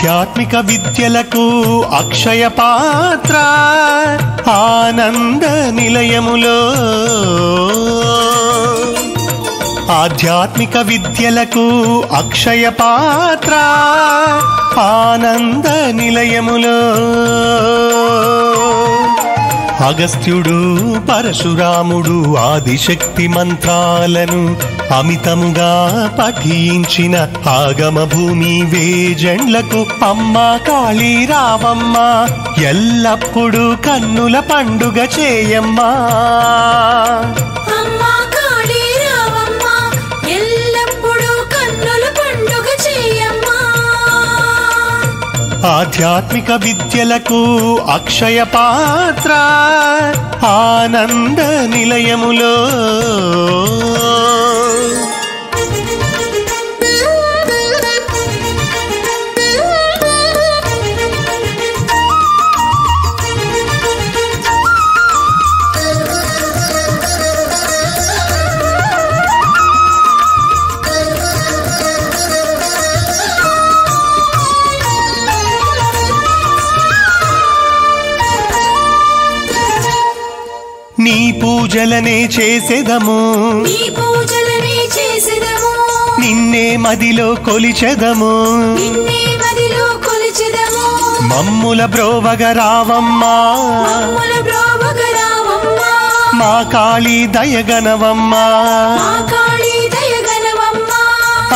ఆధ్యాత్మిక విద్యలకు అక్షయ పాత్ర ఆనంద నిలయములో ఆధ్యాత్మిక విద్యలకు అక్షయ పాత్ర ఆనంద నిలయములో అగస్త్యుడు పరశురాముడు ఆదిశక్తి మంత్రాలను అమితముగా పఠించిన ఆగమ భూమి వేజండ్లకు అమ్మా కాళీ రావమ్మ ఎల్లప్పుడూ కన్నుల పండుగ చేయమ్మా. ఆధ్యాత్మిక విద్యలకు అక్షయ పాత్ర ఆనంద నిలయములో నీ పూజలనే చేసెదము నిన్నే మదిలో కొలిచెదము మమ్ముల బ్రోవగ రావమ్మా మా కాళీ దయగనవమ్మా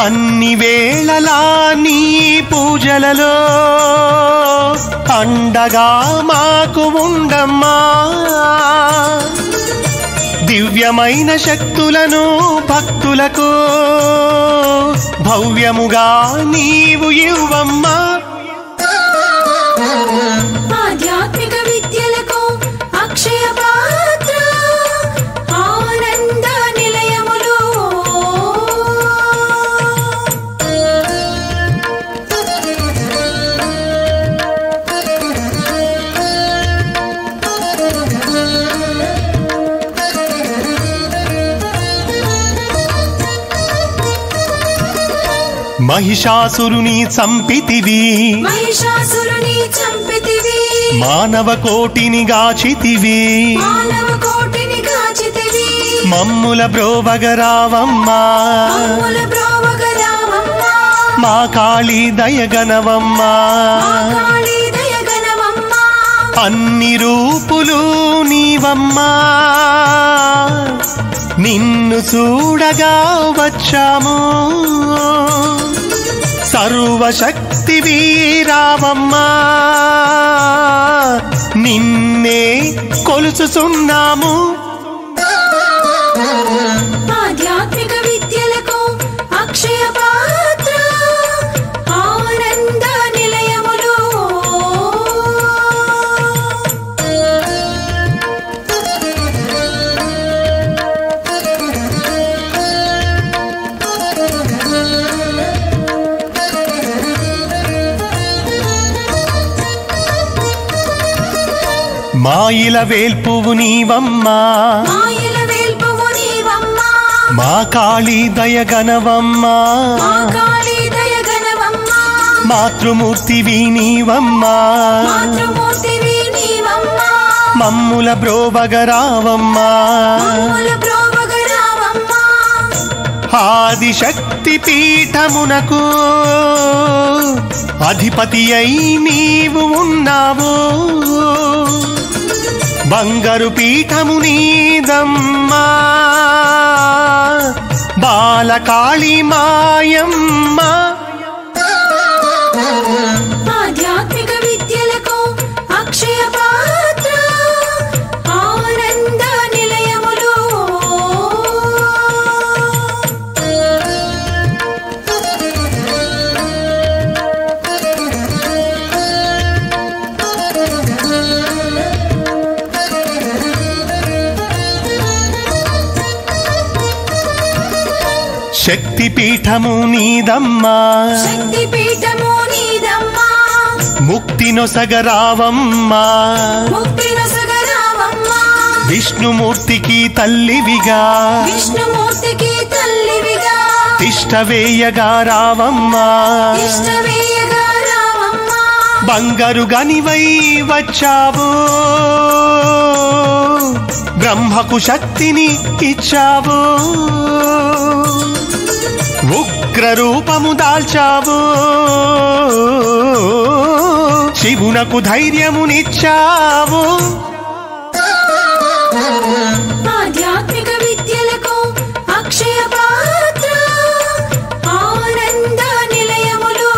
అన్ని వేళలా నీ పూజలలో అండగా మాకు ఉండమ్మా. దివ్యమైన శక్తులను భక్తులకు భవ్యముగా నీవు ఇవ్వమ్మా. ఆధ్యాత్మిక విద్యలకు అక్షయ పాత్ర ఆనంద నిలయములు మహిషాసురుని చంపితివి మానవ కోటిని గాచితివి మమ్ముల బ్రోవగ రావమ్మా మా కాళీ దయగనవమ్మా అన్ని రూపులు నీవమ్మా నిన్ను చూడగా వచ్చాము సర్వశక్తి వీరావమ్మా నిన్నే కొలుచుచున్నాము. ఆధ్యాత్మిక విద్యలకు అక్షయ పాత్ర ఆనంద నిలయములు మాయిల వేల్పువు నీవమ్మా మా కాళీ దయగనవమ్మా మాతృమూర్తివి నీవమ్మా మమ్ముల బ్రోవగ రావమ్మా ఆదిశక్తి పీఠమునకు అధిపతి అయి నీవు ఉన్నావు బంగారు పీఠము నీదమ్మా బాలకాళీ మాయమ్మ. ఆధ్యాత్మిక విద్యలకు అక్షయ పాత్ర ఆనంద నిలయములు శక్తి పీఠము నీదమ్మా ముక్తి నొసగరావమ్మా విష్ణుమూర్తికి తల్లివిగా తిష్ట వేయగా రావమ్మా బంగారు గనివై వచ్చావు బ్రహ్మకు శక్తిని ఇచ్చావు ఉగ్ర రూపము దాల్చావు శివునకు ధైర్యమునిచ్చావు ఆధ్యాత్మిక విద్యలకు అక్షయ పాత్ర ఆనంద నిలయములు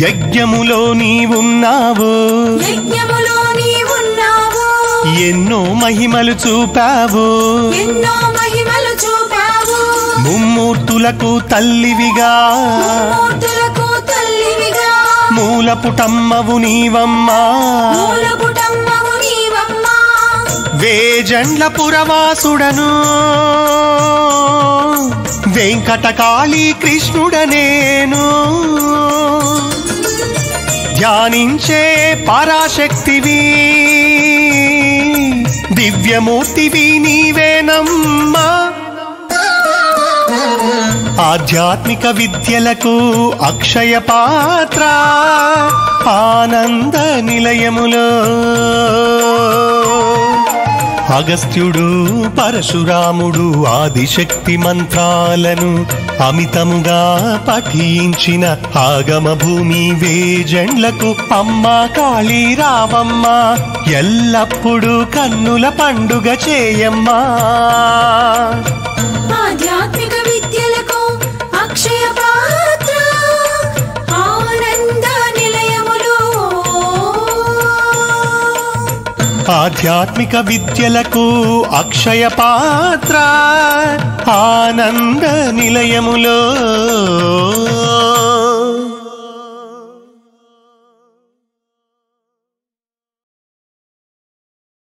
యజ్ఞములో నీవున్నావు యజ్ఞములో నీవున్నావు ఎన్నో మహిమలు చూపావు ఎన్నో మహిమలు చూపావు ముమ్మూర్తులకు తల్లివిగా మూర్తులకు తల్లివిగా మూలపుటమ్మవు నీవమ్మా మూలపుటమ్మవు నీవమ్మా వేజండ్ల పురవాసుడను వెంకటకాళీ కృష్ణుడనేను ధ్యానించే పరాశక్తివి దివ్యమూర్తివి నీవేనమ్మా ఆధ్యాత్మిక విద్యలకు అక్షయ పాత్ర ఆనంద నిలయములో అగస్త్యుడు పరశురాముడు ఆదిశక్తి మంత్రాలను అమితముగా పఠించిన ఆగమ భూమి వేజండ్లకు అమ్మా కాళీ రావమ్మ ఎల్లప్పుడూ కన్నుల పండుగ చేయమ్మా ఆధ్యాత్మిక విద్యలకు అక్షయ పాత్ర ఆనంద నిలయములు ఆధ్యాత్మిక విద్యలకు అక్షయ పాత్ర ఆనంద నిలయములో